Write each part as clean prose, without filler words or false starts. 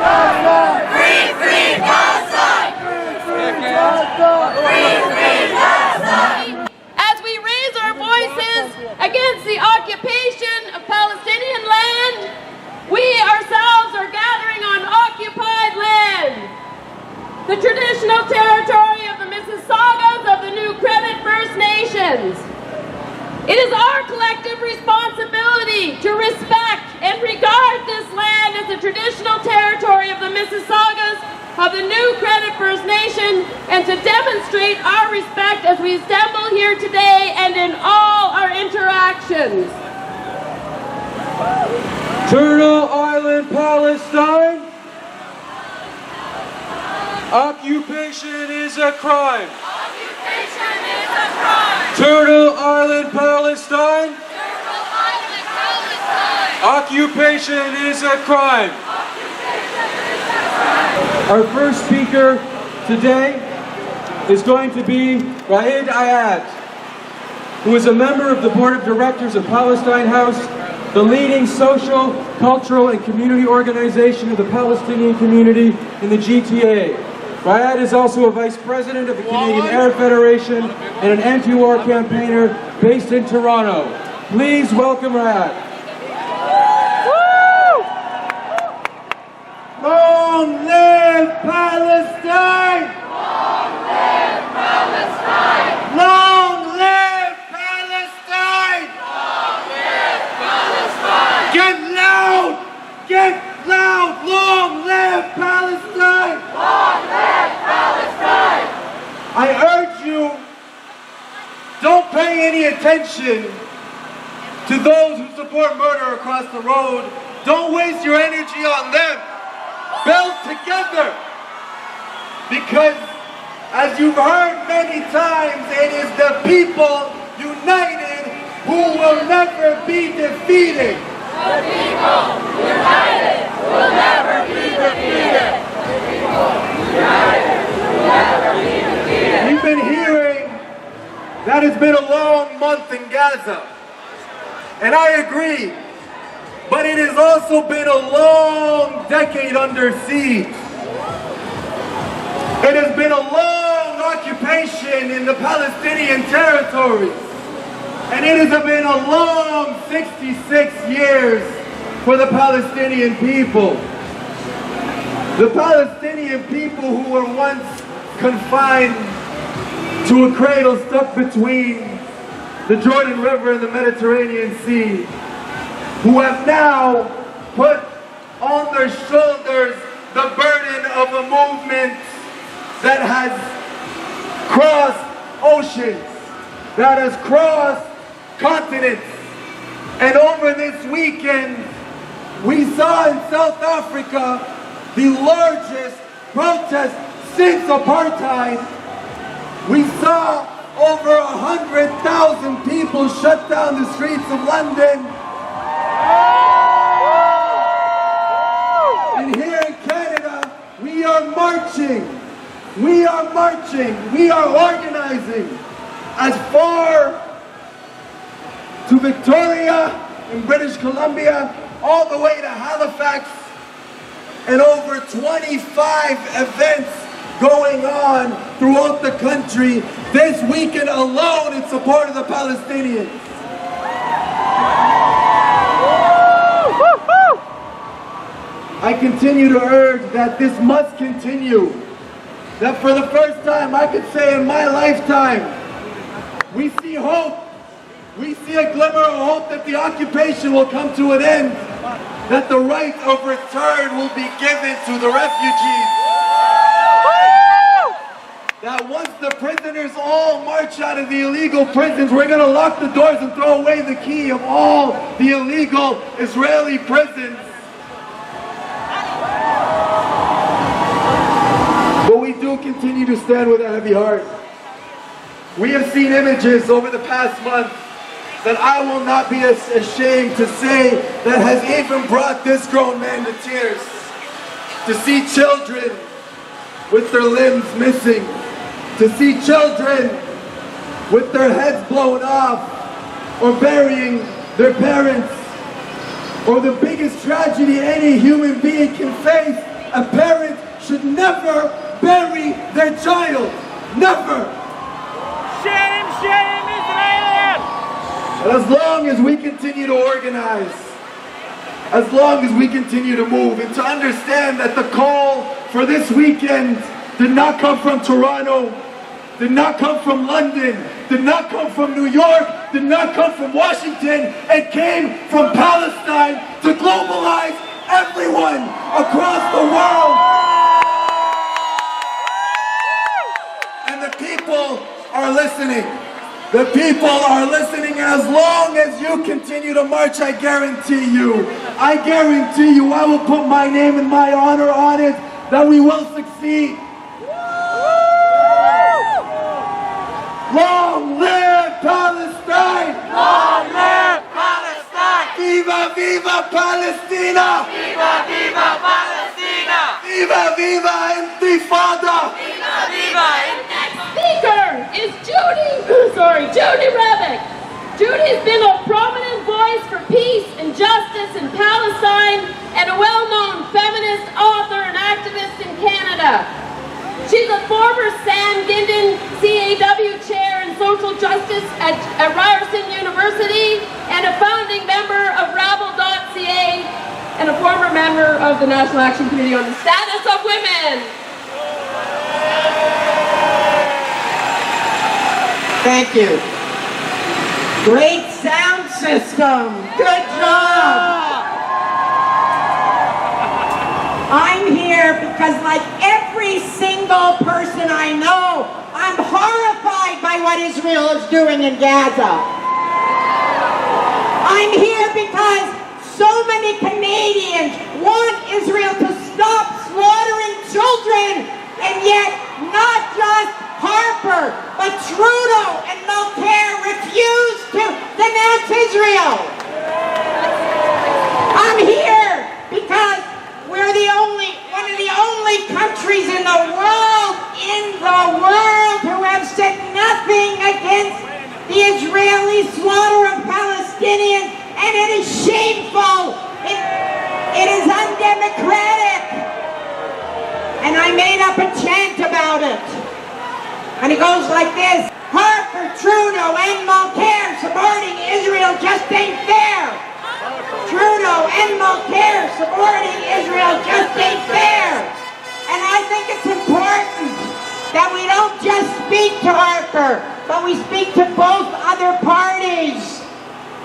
Gaza! Free, free Gaza! Free, free Gaza! Free, free Gaza! As we raise our voices against the occupation of Palestinian land, we ourselves are gathering on occupied land, the traditional territory of the Mississaugas of the New Credit First Nations. It is our collective responsibility to respect and regard this land as the traditional territory of the Mississaugas of the New Credit First Nation, and to demonstrate our respect as we assemble here today and in all our interactions. Turtle Island, Palestine. Occupation is a crime. Occupation is a crime! Turtle Island, Palestine. Turtle Island, Palestine! Occupation is a crime. Occupation is a crime! Our first speaker today is going to be Raed, who is a member of the Board of Directors of Palestine House, the leading social, cultural, and community organization of the Palestinian community in the GTA. Raed is also a vice president of the Canadian Arab Federation and an anti-war campaigner based in Toronto. Please welcome Raed. Long live Palestine! Long live Palestine! Long live Palestine! Long live Palestine! Get loud! Get loud! Long live Palestine! Long live Palestine! I urge you, don't pay any attention to those who support murder across the road. Don't waste your energy on them. Build together. Because, as you've heard many times, it is the people united who will never be defeated. The people united will never be defeated. The people united will never be defeated. We've been hearing that it's been a long month in Gaza. And I agree. But it has also been a long decade under siege. It has been a long occupation in the Palestinian territories. And it has been a long 66 years for the Palestinian people. The Palestinian people who were once confined to a cradle stuck between the Jordan River and the Mediterranean Sea, who have now put on their shoulders the burden of a movement that has crossed oceans, that has crossed continents. And over this weekend, we saw in South Africa the largest protest since apartheid. We saw over 100,000 people shut down the streets of London. And here in Canada, we are marching. We are marching. We are organizing as far to Victoria in British Columbia, all the way to Halifax, and over 25 events going on throughout the country this weekend alone in support of the Palestinians. I continue to urge that this must continue. That for the first time, I could say in my lifetime, we see hope. We see a glimmer of hope that the occupation will come to an end, that the right of return will be given to the refugees. That once the prisoners all march out of the illegal prisons, we're going to lock the doors and throw away the key of all the illegal Israeli prisons. But we do continue to stand with a heavy heart. We have seen images over the past month that I will not be ashamed to say that has even brought this grown man to tears. To see children with their limbs missing, to see children with their heads blown off, or burying their parents, or the biggest tragedy any human being can face, a parent should never bury their child. Never. Shame, shame, Israel! And as long as we continue to organize, as long as we continue to move, and to understand that the call for this weekend did not come from Toronto, did not come from London, did not come from New York, did not come from Washington, it came from Palestine to globalize everyone across the world. And the people are listening. The people are listening, and as long as you continue to march, I guarantee you, I will put my name and my honor on it, that we will succeed. Long live Palestine! Long live Palestine! Viva, viva Palestina! Viva, viva Palestina! Viva, viva Intifada! Viva, viva Speaker is Judy Rebick. Judy's been a prominent voice for peace and justice in Palestine and a well-known feminist author and activist in Canada. She's a former Sam Gindin CAW chair in social justice at Ryerson University and a founding member of Rabble.ca and a former member of the National Action Committee on the Status of Women. Thank you. Great sound system. Good job. I'm here because, like every single person I know, I'm horrified by what Israel is doing in Gaza. I'm here because so many Canadians want Israel to stop slaughtering children, and yet not just Harper, but Trudeau and Mulcair refuse to denounce Israel. I'm here because we're one of the only countries in the world who have said nothing against the Israeli slaughter of Palestinians, and it is shameful. It is undemocratic. And I made up a chant about it. And it goes like this: Harper, Trudeau, and Mulcair supporting Israel just ain't fair. Trudeau and Mulcair supporting Israel just ain't fair. And I think it's important that we don't just speak to Harper, but we speak to both other parties,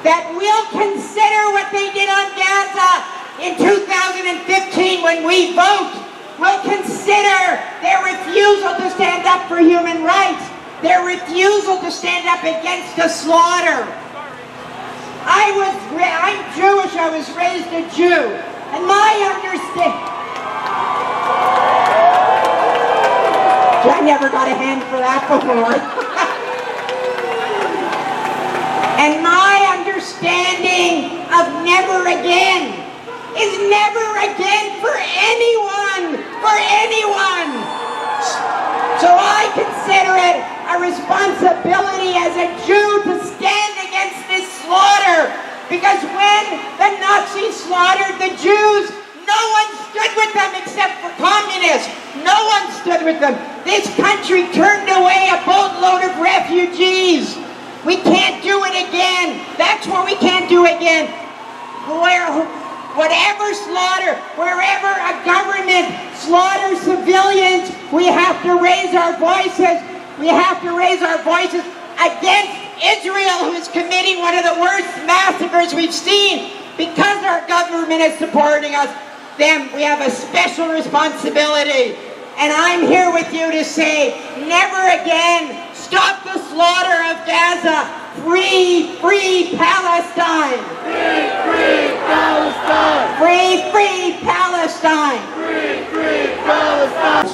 that we'll consider what they did on Gaza in 2015 when we vote. We'll consider their refusal to stand up for human rights, their refusal to stand up against the slaughter. I'm Jewish, I was raised a Jew, and my understanding... I never got a hand for that before. And my understanding of never again is never again for anyone, So I consider it a responsibility as a Jew to stand against this slaughter, because when the Nazis slaughtered the Jews, no one stood with them except for communists. No one stood with them. This country turned away a boatload of refugees. We can't do it again. That's what we can't do again. Whatever slaughter, wherever a government slaughters civilians, we have to raise our voices. We have to raise our voices against Israel, who is committing one of the worst massacres we've seen. Because our government is supporting us, then we have a special responsibility. And I'm here with you to say, never again. Stop the slaughter of Gaza. Free, free Palestine. Free, free Palestine. Free, free Palestine. Free, free Palestine.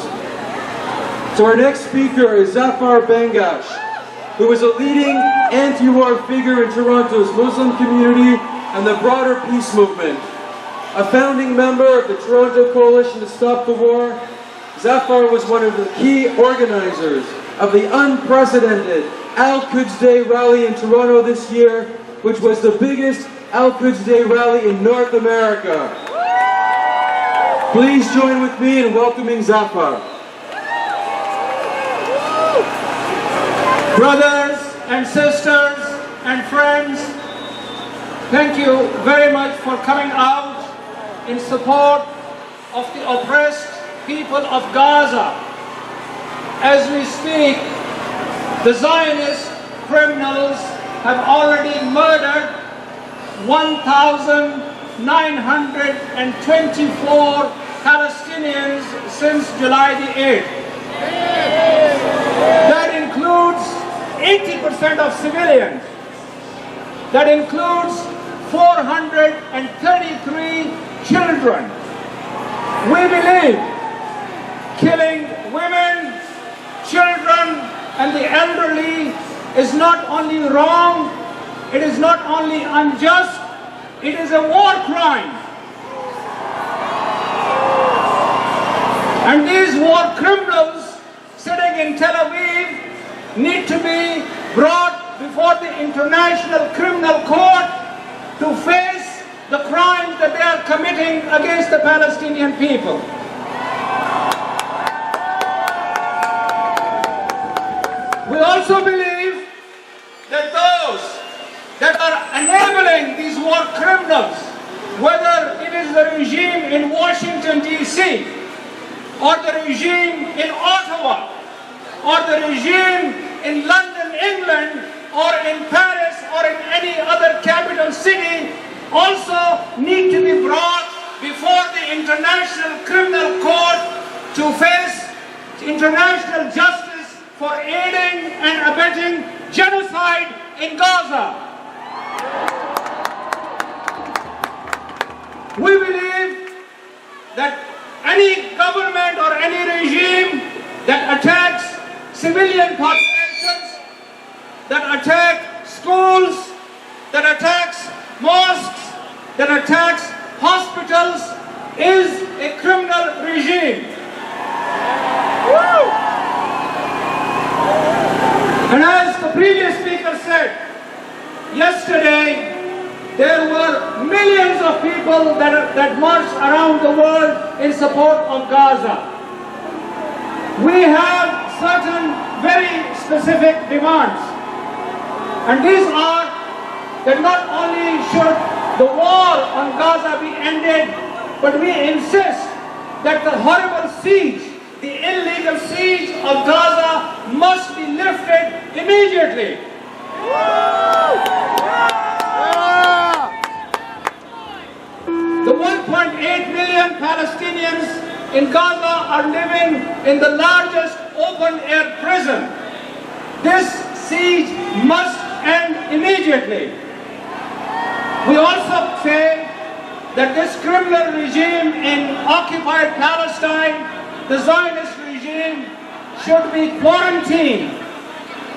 So our next speaker is Zafar Bangash, who is a leading anti-war figure in Toronto's Muslim community and the broader peace movement. A founding member of the Toronto Coalition to Stop the War, Zafar was one of the key organizers of the unprecedented Al-Quds Day rally in Toronto this year, which was the biggest Al-Quds Day rally in North America. Please join with me in welcoming Zafar. Brothers and sisters and friends, thank you very much for coming out in support of the oppressed people of Gaza. As we speak, the Zionist criminals have already murdered 1,924 Palestinians since July the 8th. That includes 80% of civilians. That includes 433 children. We believe killing women, children, and the elderly is not only wrong, it is not only unjust, it is a war crime. And these war criminals sitting in Tel Aviv need to be brought before the International Criminal Court to face the crimes that they are committing against the Palestinian people. We also believe that those that are enabling these war criminals, whether it is the regime in Washington, D.C., or the regime in Ottawa, or the regime in London, England, or in Paris, or in any other capital city, also need to be brought before the International Criminal Court to face international justice for aiding and abetting genocide in Gaza. We believe that any government or any regime that attacks civilian populations, that attack schools, that attacks mosques, that attacks hospitals is a criminal regime. And as the previous speaker said, yesterday there were millions of people that marched around the world in support of Gaza. We have certain very specific demands. And these are that not only should the war on Gaza be ended, but we insist that the horrible siege, the illegal siege of Gaza must be lifted immediately. The 1.8 million Palestinians in Gaza are living in the largest open-air prison. This siege must end immediately. We also say that this criminal regime in occupied Palestine, the Zionist regime, should be quarantined.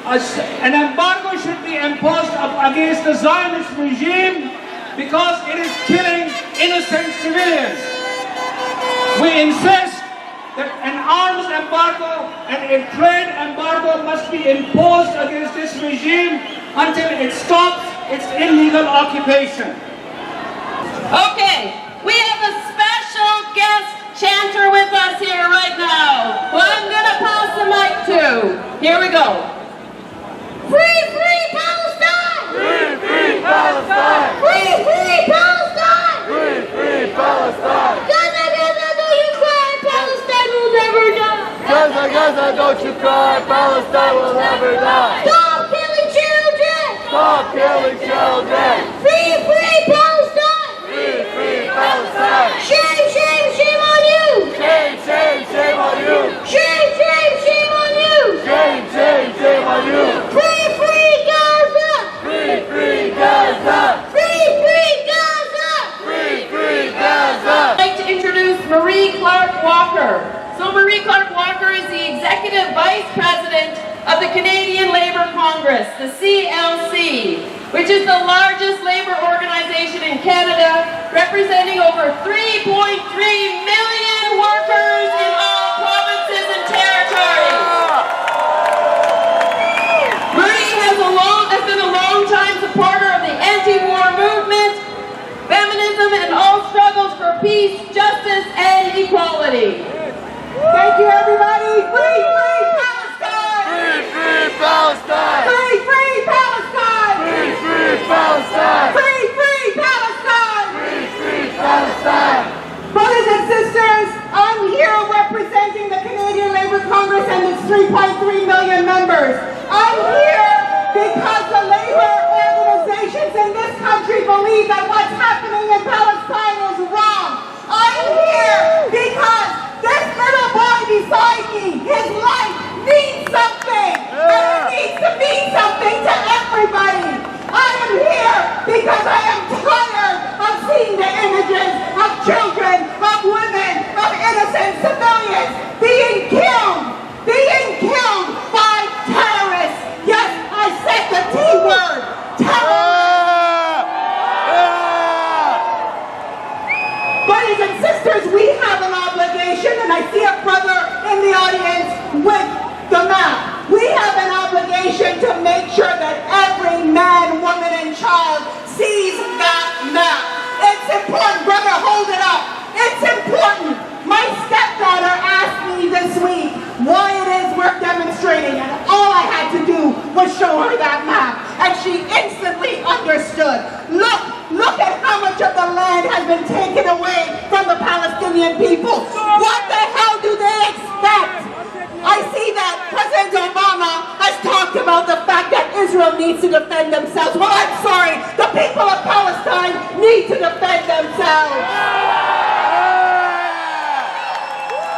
An embargo should be imposed against the Zionist regime because it is killing innocent civilians. We insist that an arms embargo and a trade embargo must be imposed against this regime until it stops its illegal occupation. Okay, we have a special guest chanter with us here right now, who I'm going to pass the mic to. Here we go. Free, free Palestine! Free, free Palestine! Free, free Palestine! Free, free Palestine! Gaza, Gaza, don't you cry, Palestine will never die! Gaza, Gaza, don't you cry, Palestine will never die! Stop killing children! Stop killing children! Free, free Palestine! Free, free Palestine! Shame, shame, shame on you! Shame, shame, shame on you! Shame, shame, shame on you! Shame, shame, shame on you! Free, free Gaza! Free, free Gaza! Free, free Gaza! Free, free Gaza! I'd like to introduce Clarke Walker. So Clarke Walker is the Executive Vice President of the Canadian Labour Congress, the CLC, which is the largest labour organization in Canada, representing over 3.3 million workers in all provinces and territories. Marie has been a long-time supporter of the anti-war movement, feminism, and all struggles for peace, justice, and equality. Thank you, everybody. Free, free Palestine! Free, free Palestine! Free, free Palestine! Free, free Palestine! Free, free Palestine! Free, free Palestine! Brothers and sisters, I'm here representing the Canadian Labour Congress and its 3.3 million members. I'm here because the labor organizations in this country believe that what's happening in Palestine is wrong. I'm here because this little boy beside me, his life means something. And it needs to mean something to everybody. I am here because I am tired of seeing the images of children, of women, of innocent civilians being killed by terrorists. Yes, I said the T word, terrorists. Brothers and sisters, we have an obligation, and I see a brother in the audience with the map. We have an obligation to make sure that every man, woman, and child sees that map. It's important, brother, hold it up. It's important. My stepdaughter asked me this week why it is we're demonstrating, and all I had to do was show her that map, and she instantly understood. Look at how much of the land has been taken away from the Palestinian people. What the hell do they expect? I see that President Obama has talked about the fact that Israel needs to defend themselves. Well, I'm sorry, the people of Palestine need to defend themselves.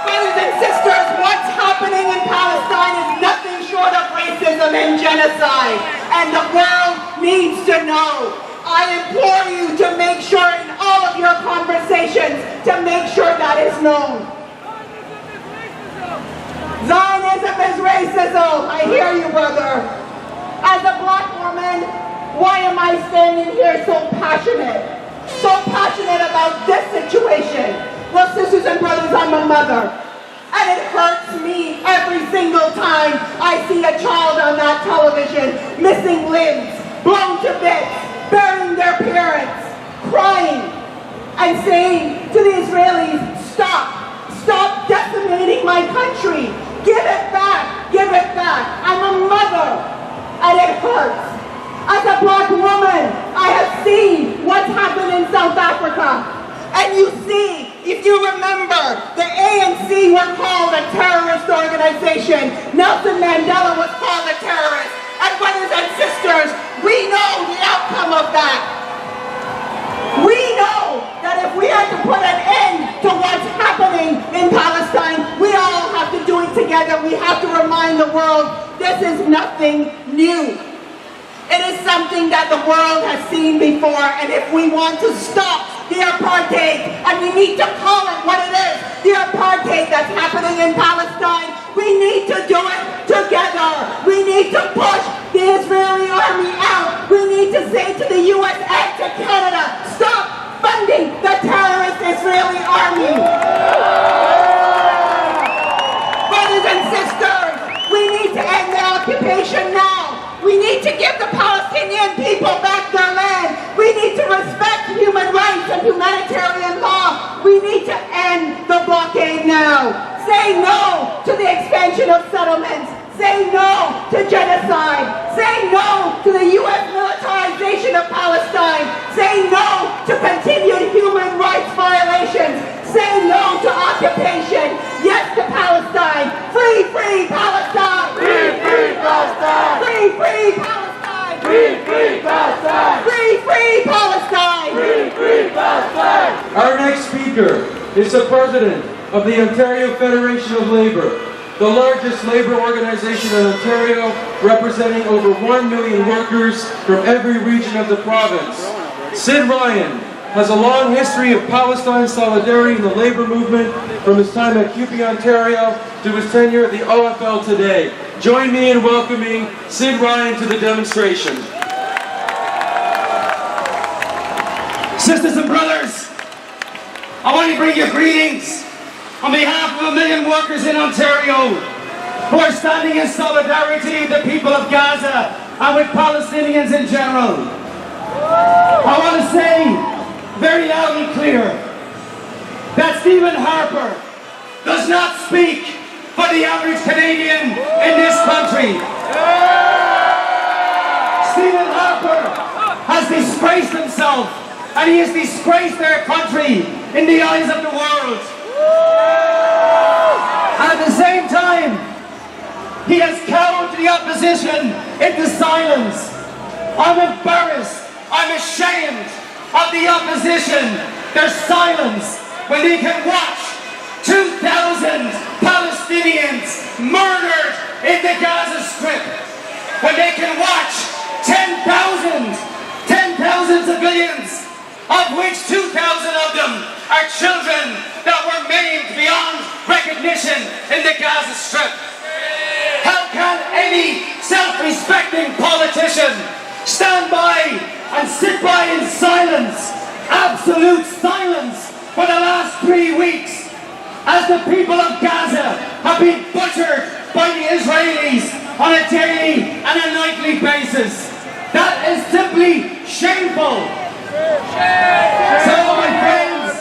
Brothers and sisters, what's happening in Palestine is nothing short of racism and genocide. And the world needs to know. I implore you to make sure in all of your conversations to make sure that is known. Zionism is racism. I hear you, brother. As a black woman, why am I standing here so passionate? So passionate about this situation? Well, sisters and brothers, I'm a mother. And it hurts me every single time I see a child on that television missing limbs, blown to bits, burying their parents, crying, and saying to the Israelis, stop decimating my country. Give it back, give it back. I'm a mother, and it hurts. As a black woman, I have seen what's happened in South Africa. And you see, if you remember, the ANC were called a terrorist organization. Nelson Mandela was called a terrorist. And brothers and sisters, we know the outcome of that. We know that if we are to put an end to what's happening in Palestine, we all have to do it together. We have to remind the world this is nothing new. It is something that the world has seen before, and if we want to stop the apartheid, and we need to call it what it is, the apartheid that's happening in Palestine, we need to do it together. We need to push the Israeli army out. We need to say to the US and to Canada, stop funding the terrorist Israeli army. Brothers and sisters, we need to end the occupation now. We need to give the Palestinian people back their land. We need to respect human rights and humanitarian law. We need to end the blockade now. Say no to the expansion of settlements. Say no to genocide. Say no to the U.S. militarization of Palestine. Say no to continued human rights violations. Say no to occupation. Yes to Palestine. Free, free Palestine. Free, free Palestine. Free, free Palestine. Free, free Palestine. Free, free Palestine. Free, free Palestine. Our next speaker is the president of the Ontario Federation of Labour, the largest labour organization in Ontario, representing over 1 million workers from every region of the province. Sid Ryan has a long history of Palestine solidarity in the labour movement, from his time at CUPE Ontario to his tenure at the OFL today. Join me in welcoming Sid Ryan to the demonstration. Sisters and brothers, I want to bring you greetings on behalf of 1 million workers in Ontario who are standing in solidarity with the people of Gaza and with Palestinians in general. I want to say very loud and clear Stephen Harper does not speak for the average Canadian in this country. Stephen Harper has disgraced himself, and he has disgraced their country in the eyes of the world. At the same time, he has cowed the opposition into silence. I'm embarrassed, I'm ashamed of the opposition, their silence, when they can watch 2,000 Palestinians murdered in the Gaza Strip, when they can watch 10,000 civilians, of which 2,000 of them are children that were maimed beyond recognition in the Gaza Strip. How can any self-respecting politician stand by and sit by in silence, absolute silence, for the last 3 weeks as the people of Gaza have been butchered by the Israelis on a daily and a nightly basis? That is simply shameful. So, my friends,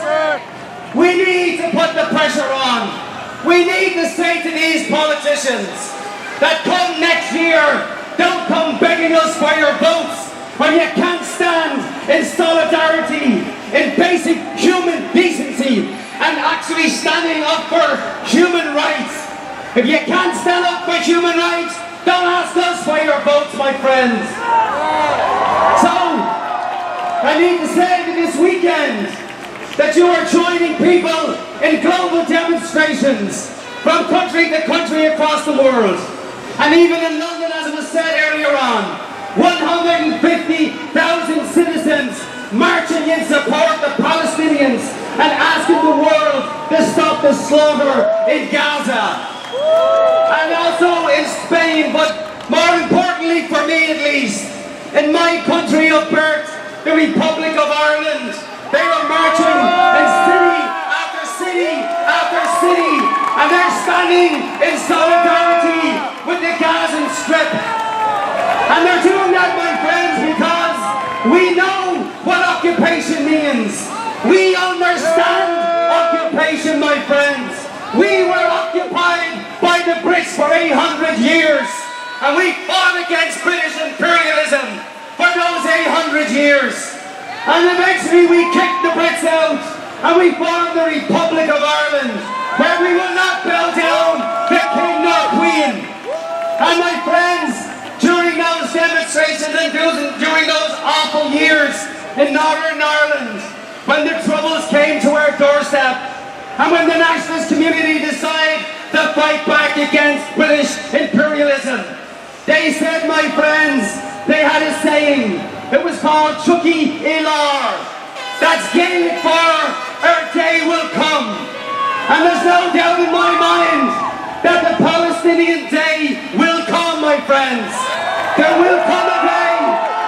we need to put the pressure on. We need to say to these politicians that come next year, don't come begging us for your votes when you can't stand in solidarity, in basic human decency, and actually standing up for human rights. If you can't stand up for human rights, don't ask us for your votes, my friends. So, I need to say that this weekend that you are joining people in global demonstrations from country to country across the world. And even in London, as it was said earlier on, 150,000 citizens marching in support of Palestinians and asking the world to stop the slaughter in Gaza. And also in Spain, but more importantly for me at least, in my country of birth, the Republic of Ireland, they were marching in city after city after city, and they're standing in solidarity with the Gaza Strip. And they're doing that, my friends, because we know what occupation means. We understand occupation, my friends. We were occupied by the Brits for 800 years, and we fought against British imperialism for those 800 years. And eventually we kicked the Brits out, and we formed the Republic of Ireland, where we will not bow down to king nor queen. And my friends, during those demonstrations and during those awful years in Northern Ireland, when the troubles came to our doorstep, and when the nationalist community decided to fight back against British imperialism, they said, my friends, they had a saying. It was called Chucky Ilar. That's Gaelic for our day will come. And there's no doubt in my mind that the Palestinian day will come, my friends. There will come a day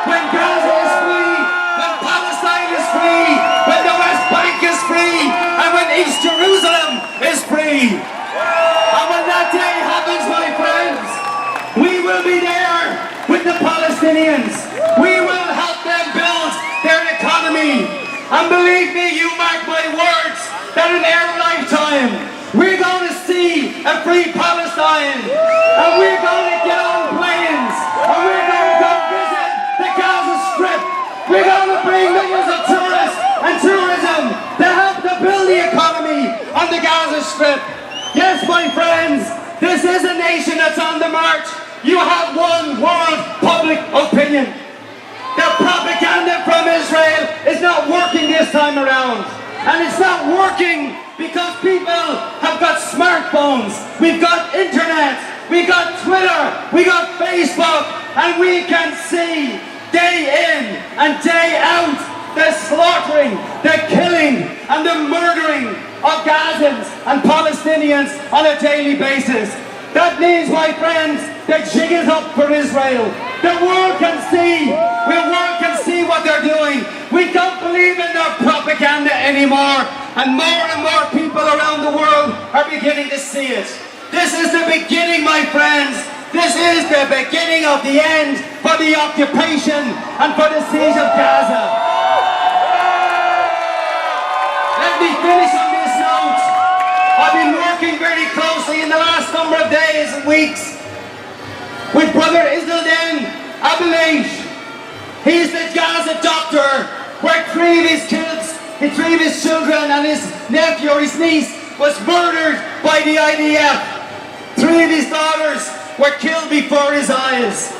when Gaza is free, when Palestine is free, when the West Bank is free, and when East Jerusalem is free. And when that day happens, my friends, we will be there with the Palestinians. We will help them build their economy. And believe me, you mark my words, that in our lifetime, we're going to see a free Palestine. And we're going to get on planes. And we're going to go visit the Gaza Strip. We're going to bring millions of tourists and tourism to help to build the economy on the Gaza Strip. Yes, my friends, this is a nation that's on the march. You have one world public opinion. The propaganda from Israel is not working this time around. And it's not working because people have got smartphones, we've got internet, we've got Twitter, we've got Facebook, and we can see day in and day out the slaughtering, the killing, and the murdering of Gazans and Palestinians on a daily basis. That means, my friends, the jig is up for Israel. The world can see. The world can see what they're doing. We don't believe in their propaganda anymore. And more people around the world are beginning to see it. This is the beginning, my friends. This is the beginning of the end for the occupation and for the siege of Gaza. Let me finish on this note. weeks with Brother Isildin Abelish. He's the Gaza doctor where three of his children and his nephew or his niece was murdered by the IDF. Three of his daughters were killed before his eyes.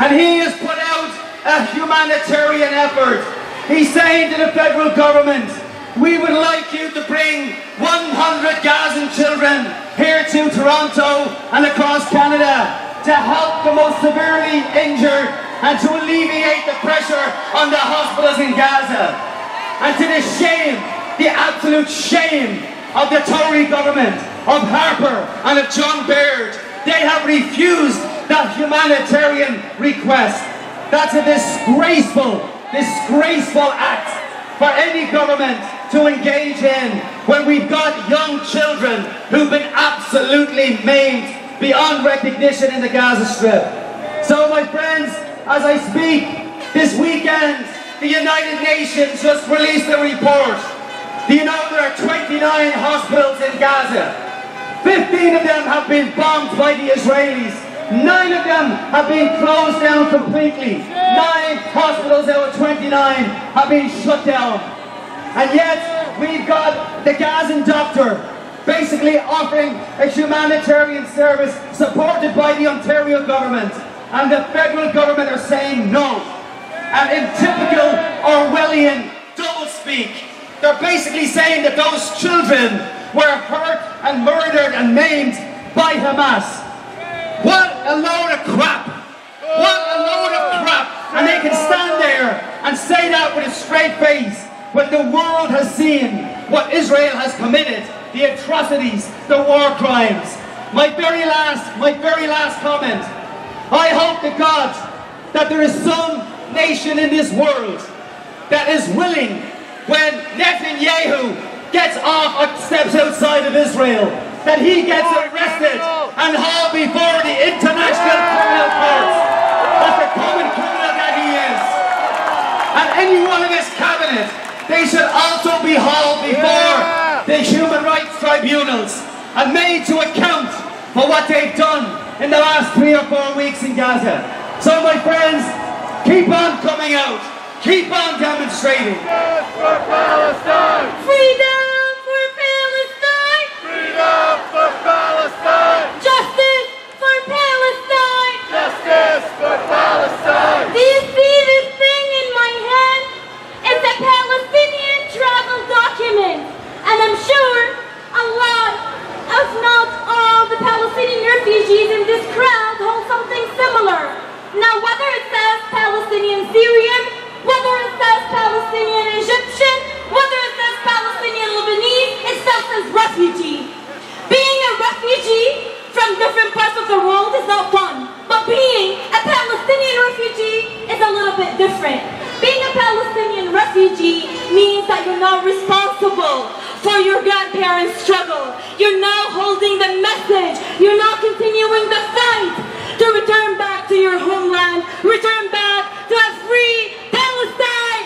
And he has put out a humanitarian effort. He's saying to the federal government, we would like you to bring 100 Gazan children here to Toronto and across Canada to help the most severely injured and to alleviate the pressure on the hospitals in Gaza. And to the shame, the absolute shame of the Tory government, of Harper and of John Baird, they have refused that humanitarian request. That's a disgraceful act for any government to engage in when we've got young children who've been absolutely maimed beyond recognition in the Gaza Strip. So my friends, as I speak, this weekend, the United Nations just released a report. Do you know there are 29 hospitals in Gaza? 15 of them have been bombed by the Israelis. 9 of them have been closed down completely. 9 hospitals out of 29 have been shut down. And yet, we've got the Gazan doctor basically offering a humanitarian service supported by the Ontario government. And the federal government are saying no. And in typical Orwellian doublespeak, they're basically saying that those children were hurt and murdered and maimed by Hamas. What a load of crap! What a load of crap! And they can stand there and say that with a straight face when the world has seen what Israel has committed, the atrocities, the war crimes. My very last comment. I hope to God that there is some nation in this world that is willing, when Netanyahu gets off or steps outside of Israel, that he gets arrested and hauled before the International Criminal Court as the common criminal that he is. And any one of his cabinet, they should also be hauled before the human rights tribunals and made to account for what they've done in the last 3 or 4 weeks in Gaza. So my friends, keep on coming out. Keep on demonstrating. Justice for Palestine! Freedom for Palestine! Freedom for Palestine! Justice for Palestine! Justice for Palestine! Do you see this thing in my hand? It's a Palestinian travel document. And I'm sure a lot, if not all, the Palestinian refugees in this crowd hold something similar. Now, whether it says Palestinian Syrian, whether it says Palestinian Egyptian, whether it says Palestinian Lebanese, it still says refugee. Being a refugee from different parts of the world is not fun, but being a Palestinian refugee is a little bit different. Being a Palestinian refugee means that you're not responsible for your grandparents' struggle. You're now holding the message. You're now continuing the fight to return back to your homeland, return back to a free Palestine.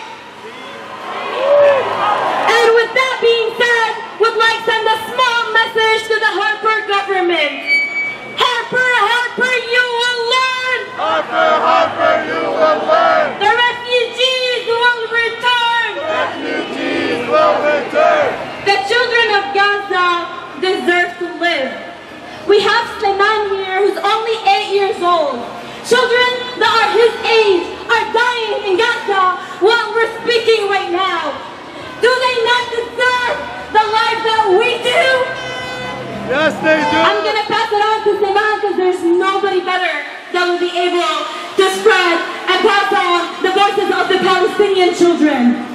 And with that being said, would like to send a small message to the Harper government. Harper, you will learn. Harper, you will learn. The refugees will return. Refugees will return. The children of Gaza deserve to live. We have Sleman here who's only 8 years old. Children that are his age are dying in Gaza while we're speaking right now. Do they not deserve the life that we do? Yes, they do. I'm going to pass it on to Sleman because there's nobody better that will be able to spread and pass on the voices of the Palestinian children.